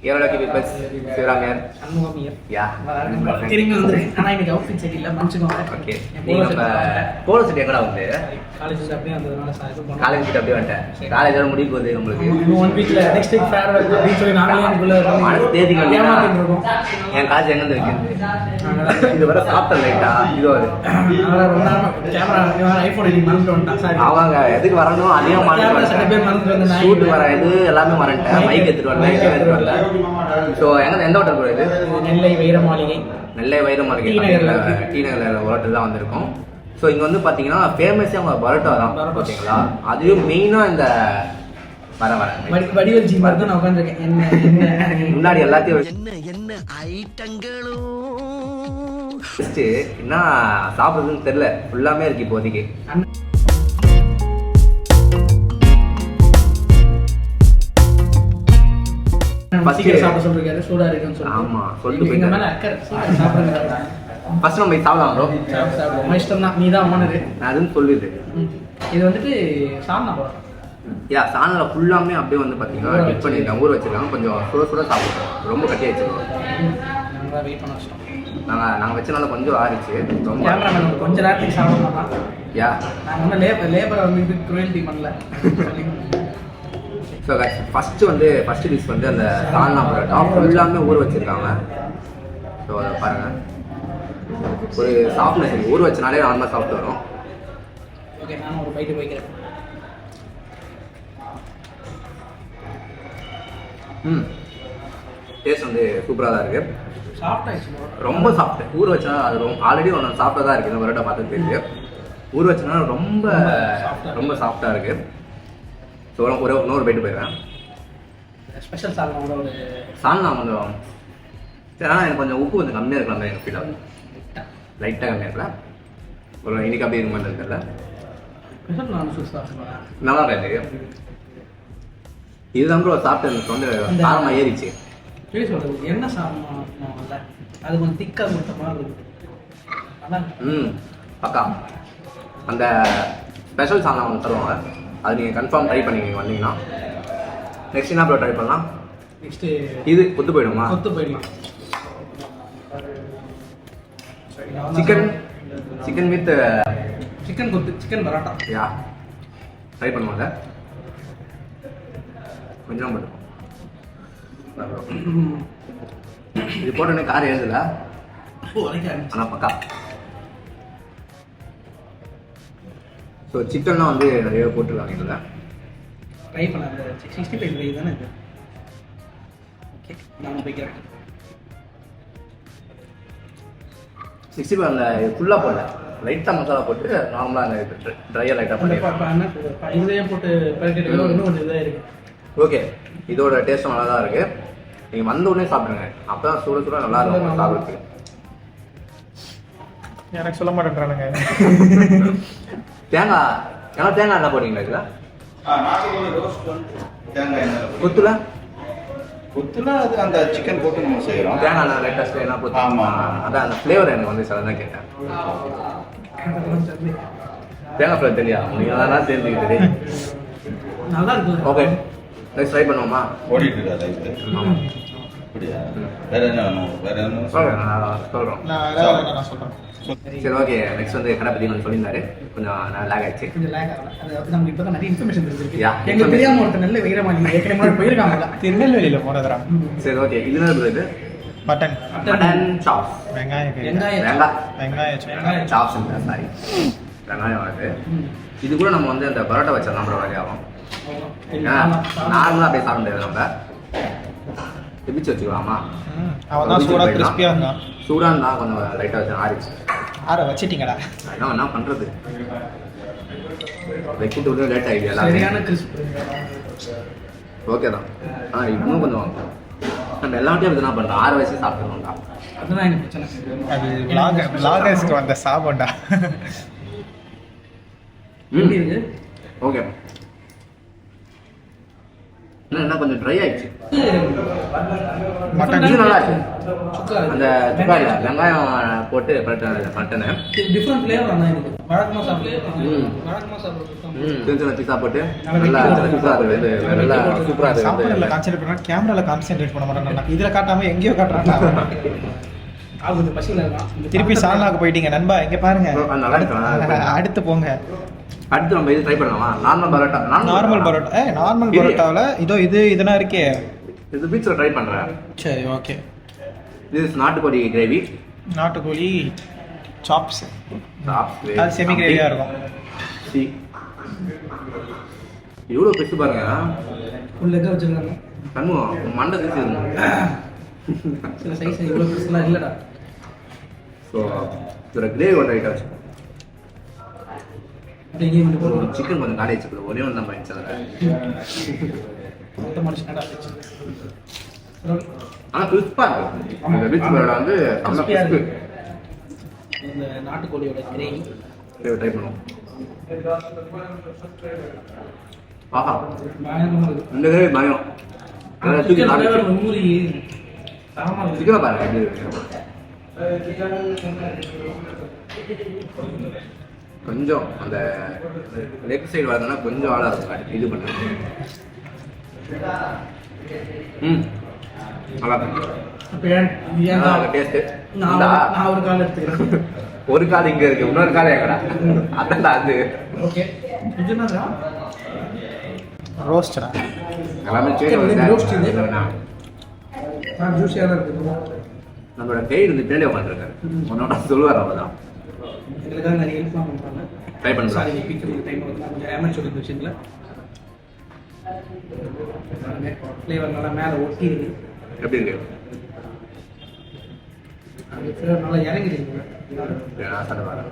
என்னோட பீப்பிள்ஸ் சிவராமியார் திரும்பி வந்துருக்கேன். ஆனால் இன்னைக்கு அவுட்ஃபிட் சரி இல்லை, மன்னிச்சுக்கோங்க. ஓகே, நீங்கள் போலோ செட் எங்கடா வந்து காலேஜ் அப்படியே வந்ததுனால காலேஜ் கிட்ட அப்படியே வந்துட்டேன். காலேஜ் வர முடிய போகுது உங்களுக்கு. இன்னும் 1 வீக்ல நெக்ஸ்ட் வீக் ஃபேர் வருது அப்படின்னு சொல்லி நாங்களே அதுக்குள்ள மனசு தேதிங்க ஏமாத்திட்டு இருக்கோம். என் காலேஜ் எங்கேருந்து வைக்கிறது இது வர சாப்பிட்ட லைட்டா இது ஒரு கேமரா ஐஃபோன் இன்னைக்கு மறந்துட்டு வந்துட்டான். சாரி, அவங்க எதுக்கு வரணும் அதிகம் மறந்துட்டு ஷூட் வர இது எல்லாமே மறந்துட்டேன். மைக் எடுத்துட்டு வரல, எடுத்துட்டு வரல. ஸோ எந்த ஹோட்டல் போகுது? நெல்லை வைர மாளிகை. நெல்லை வைர மாளிகை டி நகரில் ஹோட்டல் தான் வந்திருக்கோம். ஸோ இங்கே வந்து பார்த்தீங்கன்னா ஃபேமஸே அவங்க பரோட்டா தான் பார்த்தீங்களா. அதுவும் மெயினாக இந்த வடிவல்ஜி மாதிரி தான் நான் உட்காந்துருக்கேன். என்ன முன்னாடி எல்லாத்தையும் என்ன ஐட்டங்களும் என்ன சாப்பிடுறதுன்னு தெரியல. ஃபுல்லாமே இருக்கு இப்போதைக்கு. சாப்பிட சொல்லிருக்காரு, சூடா இருக்குன்னு சொல்லி. ஆமா, சொல்லிட்டு போய் மேல அக்கறை சாப்பிடுங்க. ஃபர்ஸ்ட் நம்ம போய் சாப்பிடலாம் ப்ரோ. சாப்பிடுவோம், இஷ்டம் தான், நீ தான் ஓனரு. அதுன்னு சொல்லுது. இது வந்துட்டு சால்னா போடுறோம். சாணல ஃபுல்லாமே அப்படியே வந்து பார்த்தீங்கன்னா டிப் பண்ணியிருக்காங்க, ஊற வச்சிருக்காங்க. கொஞ்சம் சுட சுட சாப்பிடுவோம். ரொம்ப கட்டி வச்சிருக்கோம். நாங்கள் வெயிட் பண்ண வச்சிட்டோம். நாங்கள் வச்சனால கொஞ்சம் ஆறிச்சு. ரொம்ப கேமராமேன் கொஞ்ச நேரத்துக்கு சாப்பிட மாட்டான். நாங்கள் வந்து லேபரை வந்து குரூயல்டி பண்ணல. ஸோ ஃபஸ்ட்டு டிஷ் வந்து அந்த சால்னா பரோட்டா ஃபுல்லாமே ஊற வச்சுருக்காங்க. ஸோ அதை பாருங்கள், ஒரு சாஃப்ட்னஸ் ஊற வச்சனாலே நார்மலாக சாப்பிட்டு வரும். ஓகே, நான் ஒரு பைட்டு போய்க்கிறேன். டேஸ்ட் வந்து சூப்பராக தான் இருக்குது. சாஃப்டாக ரொம்ப சாஃப்ட்டு. ஊற வச்சா அது ஆல்ரெடி ஒன்று சாஃப்டாக தான் இருக்குது. இந்த பரோட்டா பார்த்து தெரியுது. ஊற வச்சனால ரொம்ப சாஃப்டாக இருக்குது. ஸோ இன்னொரு போயிட்டு போயிடுவேன். ஸ்பெஷல் சால்னாவோட ஒரு சால்னா கொஞ்சம் சரி, ஆனால் எனக்கு கொஞ்சம் உப்பு கொஞ்சம் கம்மியாக இருக்கலாம். எனக்கு ஃபீல் ஆகும், லைட்டாக கம்மியாக இருக்கலாம். ஒரு இன்னைக்கு அப்படி இருக்க மாதிரி தெரியல. நல்லா இருக்காது. இதுதான் ப்ரோ சாப்பிட்டு எனக்கு வந்து காரமாக ஏறிச்சு. என்ன சாப்பிடணும், அது கொஞ்சம் திக்காக கொடுத்த மாதிரி இருக்கு. பக்கா அந்த ஸ்பெஷல் சால்னா ஒன்று தருவாங்க. அது நீங்கள் கன்ஃபார்ம் ட்ரை பண்ணி வந்தீங்கன்னா நெக்ஸ்ட் என்ன ப்ரோ ட்ரை பண்ணலாம்? நெக்ஸ்ட்டு இது கொத்து போயிடுமா? கொத்து போயிடலாம். சிக்கன் வித் சிக்கன் கொத்து, சிக்கன் பரோட்டா. ட்ரை பண்ணுவாங்க. கொஞ்சம் போட்டுப்போம். இது போட்டோன்னே கார் எழுதல, ஆனால் பக்கா. ஸோ சிக்கன்லாம் வந்து நிறைய போட்டுருக்காங்க இதில். ட்ரை பண்ண அந்த 65 ட்ரை தானே இது. ஓகே, நான் போய்க்கிறேன். 65 அந்த ஃபுல்லாக போடல, லைட்டாக மசாலா போட்டு நார்மலாக அந்த ட்ரையாக லைட்டாக பண்ணி இதுலேயே போட்டு பழக்கிட்டு இன்னும் கொஞ்சம் இதாக இருக்குது. ஓகே, இதோட டேஸ்ட்டும் நல்லா தான் இருக்குது. நீங்கள் வந்த உடனே சாப்பிடுங்க, அப்போ தான் சுட சுட நல்லா இருக்கும் சாப்பிடுறதுக்கு. எனக்கு சொல்ல மாட்டேன்றானுங்க. தேங்காய் என்ன போடுறீங்களா இதில்? கொத்துல அது அந்த சிக்கன் போட்டு நம்ம செய்கிறோம். தேங்காய் லைட்டாக என்ன போட்டு? ஆமாம், அதான் அந்த ஃப்ளேவர் எனக்கு வந்து சில தான் கேட்டேன். தேங்காய் ஃப்ளேவர் தெரியா? நீங்கள் அதெல்லாம் தெரிஞ்சுக்கிட்டு நல்லா இருக்கு. ஓகே, நெக்ஸ்ட் ட்ரை பண்ணுவோமா? ஓடிட்டு இருக்கா இது? ஆமாம். அப்படியா? வேற என்ன வேணும்? வேற என்ன சொல்கிறோம். நான் சொல்கிறேன். சரி, ஓகே. நெக்ஸ்ட் வந்து கடை பற்றி நான் சொல்லியிருந்தாரு. கொஞ்சம் லேக் ஆயிடுச்சு. கொஞ்சம் லேக் ஆகல. அது நமக்கு இப்போ தான் நிறைய இன்ஃபர்மேஷன் தெரிஞ்சிருக்கு. எங்களுக்கு தெரியாமல் ஒருத்தர் நல்ல வைரமாளி ஏற்கனவே போயிருக்காங்க திருநெல்வேலியில் போனதுரா. சரி, ஓகே. இது இது மட்டன் சாப்ஸ், வெங்காயம் சாப்ஸ் இல்லை, சாரி, வெங்காயம் வருது. இது கூட நம்ம வந்து அந்த பரோட்டா வச்சா நம்ம வகையாகும். நார்மலாக அப்படியே சாப்பிட முடியாது. நம்ம பிடிச்சி வச்சுக்கலாமா? அவன் தான் சூடாக கிறிஸ்பியாக இருந்தான். சூடாக இருந்தால் கொஞ்சம் லைட்டாக வச்சு ஆறிச்சு. வச்சிட்டீங்களா? என்ன பண்ணுறது, வைக்கிட்டு விட லேட் ஆகிடுது எல்லாம். ஓகே தான். ஆனால் இன்னும் கொஞ்சம் நம்ம எல்லாத்தையும் அப்படி என்ன பண்ணுறோம், 6 வயசு சாப்பிட்டுருவோம்டா. அதுதான் எனக்கு பிரச்சனை. அது விளாகர்ஸ்க்கு வந்த சாபம்டா. எப்படி இருக்கு? ஓகே. என்ன கொஞ்சம் ட்ரை ஆயிடுச்சு. மட்டன் இது நல்லா இருக்கு. சுக்கா அந்த சுக்கா இல்லை, வெங்காயம் போட்டு மட்டனு டிஃப்ரெண்ட் ஃப்ளேவர் ஆனால் எனக்கு வழக்கமாக சாப்பிடுறது ம். வழக்கமாக சாப்பிடுறது சின்ன சின்ன பீஸா போட்டு நல்லா சூப்பராக இருக்குது. நல்லா சூப்பராக சாப்பாடுல இருக்குது. கான்சென்ட்ரேட் பண்ணா கேமரால கான்சென்ட்ரேட் பண்ண மாட்டேன். இதுல காட்டாம எங்கேயோ காட்டுறாங்க. அது கொஞ்சம் பசியில் இருக்கலாம். திருப்பி சால்னாக்கு போயிட்டீங்க நண்பா, இங்க பாருங்க. நல்லா இருக்கு. அடுத்து போங்க. அடுத்து நம்ம இது ட்ரை பண்ணலாமா? Normal parotta. Normal parotta. Normal பரோட்டாவில் இதோ இதெல்லாம் இருக்கே. இது பீச்சில் ட்ரை பண்ணுறேன். சரி, ஓகே. இது நாட்டுக்கோழி கிரேவி. நாட்டுக்கோழி சாப்ஸ். அது செமி கிரேவியா இருக்கும். எவ்வளோ பெருசு பாருங்க. ஃபுல் லெக்காக வச்சுருக்காங்க. கண்ணும் மண்டை திருச்சி இருக்கும். சில சைஸ் இவ்வளோ பெருசுலாம் இல்லைடா. ஸோ இதோட கிரேவி ஒன்று ஐட்டம் வச்சு அப்படியே வந்து போடுவோம். சிக்கன் கொஞ்சம் காலி வச்சுக்கணும். ஒரே ஒன்று தான் பண்ணிச்சு அதில். மொத்த மனுஷனடா வச்சு. ஆனால் கிறிஸ்பாக இருக்கும். இந்த பீச் பரோட்டா வந்து நல்லா கிறிஸ்பியாக கிறிஸ்பு. இருக்கு. இந்த நாட்டுக்கோழியோட கிரேவி ட்ரை பண்ணுவோம். ஆஹா, பயங்கரமாக இருக்கு. இந்த கிரேவி பயம். நல்லா தூக்கி சிக்கன் சாப்பிட்டு ஃப்ளேவர் ஊறி தரமாக இருக்கு. சிக்கனை பாருங்க எப்படி இருக்கு. கொஞ்சம் அந்த லெக் சைடு வரதுனா கொஞ்சம் ஆளாக இருக்கும். இது பண்ணுறது நல்லா இருக்கு. இப்போ ஏன் டேஸ்ட்டு நான் ஒரு கால் எடுத்துக்கிறேன். ஒரு கால் இங்கே இருக்கு, இன்னொரு கால் எங்கடா? அதான் அது. ஓகே இது என்னடா? ரோஸ்டா? எல்லாமே roast இது. ஜூஸியாக தான் இருக்குது. நம்மளோட கைடு வந்து பின்னாடி உட்காந்துருக்காரு. உன்னோட சொல்லுவார் அவர் தான். எங்களுக்காக நிறைய ஹெல்ப்லாம் பண்ணுறாங்க. ட்ரை பண்ணுறேன். சாரி பிக்கிறது டைம் கொஞ்சம் ஏமாச்சு இந்த விஷயத்தில். ஃப்ளேவர் நல்லா மேலே ஒட்டி இருக்கு. எப்படி இருக்கு? அந்த ஃப்ளேவர் நல்லா இறங்கிடுங்க. நான் சாப்பிட வரேன்.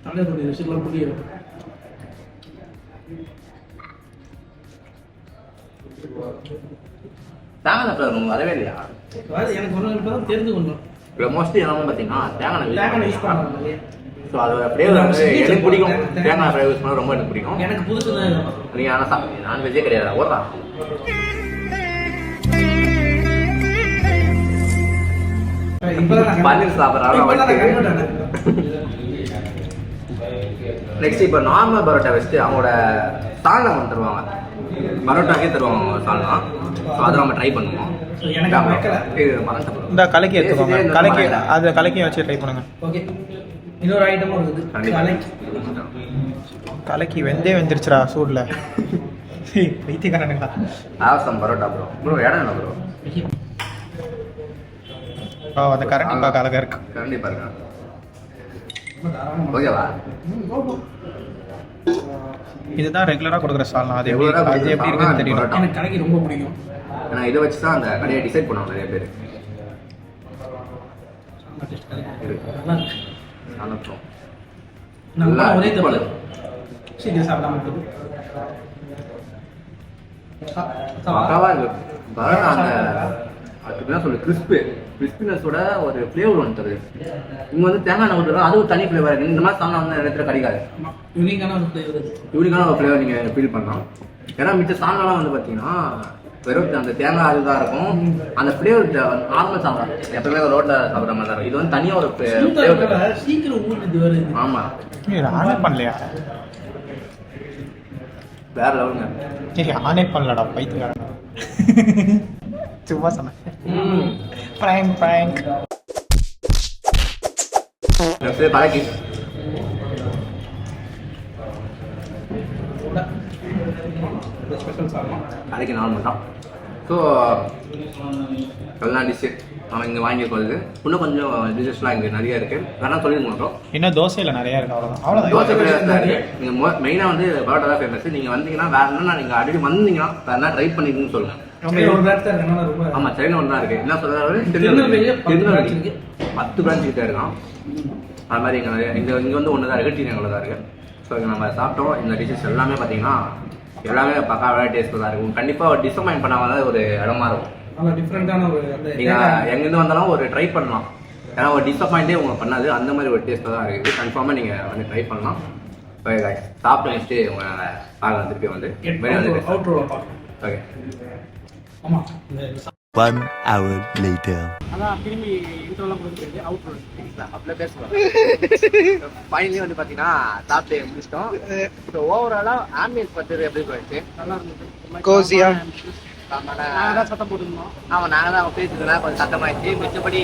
நல்ல ஒரு விஷயம்லாம் புரியும். தேங்காய் ஃப்ளேவர் வரவே இல்லையா? அதாவது எனக்கு ஒன்று இப்போ தான் தெரிஞ்சு கொண்டோம். இப்போ மோஸ்ட்லி எல்லாமே பார்த்தீங்கன்னா தேங்காய் தேங்காய் யூஸ் பண்ணுறாங்க. ஸோ அதோட ஃப்ளேவர் வந்து எனக்கு பிடிக்கும். தேங்காய் ஃப்ளேவர் யூஸ் பண்ண ரொம்ப எனக்கு பிடிக்கும். எனக்கு புதுசு தான் இருக்கும். நீங்கள் ஆனால் சாப்பிடுங்க. நான்வெஜ்ஜே கிடையாது. ஓடுறான். பன்னீர் சாப்பிட்றாங்க. நெக்ஸ்ட் இப்போ நார்மல் பரோட்டா வச்சுட்டு அவங்களோட சால்னா ஒன்று தருவாங்க. பரோட்டாக்கே தருவாங்க சால்னா. ஸோ அதை நம்ம ட்ரை பண்ணுவோம். இது மறந்துட்டோம். இந்த கலக்கி எடுத்துக்கோங்க. கலக்கி அது கலக்கி வச்சு ட்ரை பண்ணுங்க. ஓகே, இன்னொரு ஐட்டமும் இருக்குது. கலக்கி வெந்துருச்சுடா சூடில். வைத்தியக்காரனுங்களா? Awesome parotta bro. ப்ரோ இடம் என்ன ப்ரோ? அந்த கரண்டி பார்க்க அழகா இருக்கு. கண்டிப்பாக இருக்கா? ஓகேவா? இதுதான் ரெகுலராக கொடுக்குற சால்னா. அது எப்படி இருக்குன்னு தெரியல. எனக்கு கடைக்கு ரொம்ப பிடிக்கும். ஏன்னா இதை வச்சு தான் அந்த கடையை டிசைட் பண்ணுவாங்க நிறைய பேர். நல்லா இருக்கு. அனுப்பும் நல்லா ஒரே தப்பு சீக்கிரம் சாப்பிடாம இருக்குது. பக்காவா இருக்கு. பரோட்டா அந்த அதுக்கு என்ன சொல்லு கிறிஸ்பினஸோட ஒரு ஃப்ளேவர் ஒன்று தருது. இங்கே வந்து தேங்காய் எண்ணெய் ஊற்றுறோம், அது ஒரு தனி ஃப்ளேவர் இருக்குது. இந்த மாதிரி சால்னா வந்து இடத்துல கிடைக்காது. யூனிக்கான ஒரு ஃப்ளேவர் இது. யூனிக்கான ஒரு ஃப்ளேவர் நீங்கள் ஃபீல் பண்ணலாம். ஏன்னா மிச்ச சால்னாலாம் வந்து பார்த்தீங்கன்னா வெறும் அந்த தேங்காய் அதுதான் இருக்கும். அந்த ஃப்ளேவர் நார்மல் சால்னா எப்பவுமே ஒரு ரோட்டில் சாப்பிட்ற மாதிரி தான் இருக்கும். இது வந்து தனியாக ஒரு ஃப்ளேவர். சீக்கிரம் ஊட்டுது வருது. ஆமாம், ஆனே பண்ணலையா? வேற லெவலுங்க. சரி, ஆனே பண்ணலடா பைத்தியக்காரன். சும்மா சொன்னேன். பிராங்க். கலக்கி ஸ்பெஷல் சாப்பிடும். கலக்கி நார்மல் தான். ஸோ எல்லாம் டிஷ்ஷு நம்ம இங்கே வாங்கியிருக்கோம். இன்னும் கொஞ்சம் டிஷ்ஷஸ்லாம் இங்கே நிறைய இருக்குது. வேணா சொல்லிருக்க மாட்டோம். இன்னும் தோசையில் நிறையா இருக்கு. அவ்வளோதான். தோசை ஃபேமஸ் தான் இருக்குது. நீங்கள் மெயினாக வந்து பரோட்டா தான் ஃபேமஸ். நீங்கள் வந்தீங்கன்னா வேறு என்னன்னா நீங்கள் அடிக்கடி வந்தீங்கன்னா வேறு என்ன ட்ரை பண்ணிக்கணும்னு சொல்லுங்கள். ஒரு பிரான்ச் தான் இருக்கு. ரொம்ப ஆமாம், சென்னை ஒன்று தான் இருக்குது. என்ன சொல்கிறாரு? திருநெல்வேலியில் 10 branch 10 பிரான்ச் கிட்டே இருக்கான். அது மாதிரி இங்கே வந்து ஒன்று தான் இருக்குது. டீனங்களில் தான் இருக்குது. ஸோ இங்கே நம்ம சாப்பிட்டோம். இந்த டிஷ்ஷஸ் எல்லாமே பார்த்தீங்கன்னா எல்லாமே பக்காவாக டேஸ்ட்டு தான் இருக்கும். கண்டிப்பாக டிசப்பாயின்ட் பண்ணாமல் ஒரு இடமா இருக்கும். நல்லா டிஃப்ரெண்டான ஒரு நீங்கள் எங்கேருந்து வந்தாலும் ஒரு ட்ரை பண்ணலாம். ஏன்னா ஒரு டிசப்பாயிண்டே உங்களுக்கு பண்ணாது. அந்த மாதிரி ஒரு டேஸ்ட்டாக தான் இருக்குது. கன்ஃபார்மாக நீங்கள் வந்து ட்ரை பண்ணலாம். சாப்பிட்டு வச்சுட்டு உங்களை பார்க்கலாம். திருப்பி வந்து அவுட்ரோவில் பார்க்கலாம். ஓகே ஆமாம் இந்த 1 hour later. அதான் திரும்பி இன்ட்ரோலாம் கொடுத்துருக்கு அவுட் ரோல் அப்படியே பேசுவோம். ஃபைனலி வந்து பார்த்தீங்கன்னா சாப்பிட்டு முடிச்சிட்டோம். ஸோ ஓவராலாக ஆம்பியன்ஸ் பற்றி எப்படி போயிடுச்சு? நல்லா இருந்துச்சு Cozy-ஆ? நாங்கள் தான் சத்தம் போட்டுருந்தோம். ஆமாம் நாங்கள் தான் பேசிட்டு கொஞ்சம் சத்தமாகிடுச்சு. மிச்சப்படி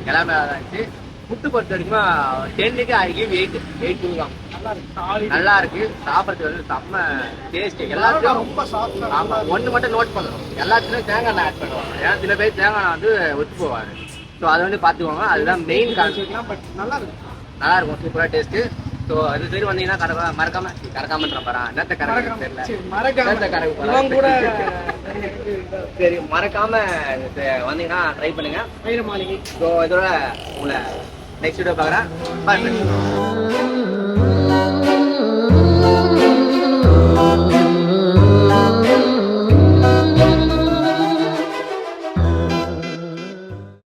எல்லாமே அதான் இருந்துச்சு. ஃபுட்டு பொறுத்த வரைக்கும் 10க்கு I give 8 தான். நல்லா இருக்கு சாலி நல்லா இருக்கு. சாப்பிட்றது வந்து செம்ம டேஸ்ட். எல்லாத்தையும் ரொம்ப சாஃப்டா ஆமாம் ஒன்று மட்டும் நோட் பண்ணணும். எல்லாத்துலேயும் தேங்காய் எண்ணெய் ஆட் பண்ணுவாங்க. ஏன்னா சில பேர் தேங்காய் எண்ணெய் வந்து ஒத்து போவாங்க. ஸோ அதை வந்து பார்த்துக்கோங்க. அதுதான் மெயின் கான்செப்ட். பட் நல்லா இருக்கு. நல்லா இருக்கும். சூப்பராக டேஸ்ட்டு. ஸோ அது சரி வந்தீங்கன்னா மறக்காமன்ற பாரு என்னத்த கரகம் தெரியல. சரி, மறக்காம என்னத்த கரகம் இவன் கூட சரி மறக்காம வந்தீங்கன்னா ட்ரை பண்ணுங்க. வைர மாளிகை ஸோ இதோட உங்களை நெக்ஸ்ட் வீடியோ பார்க்குறேன். பாய்.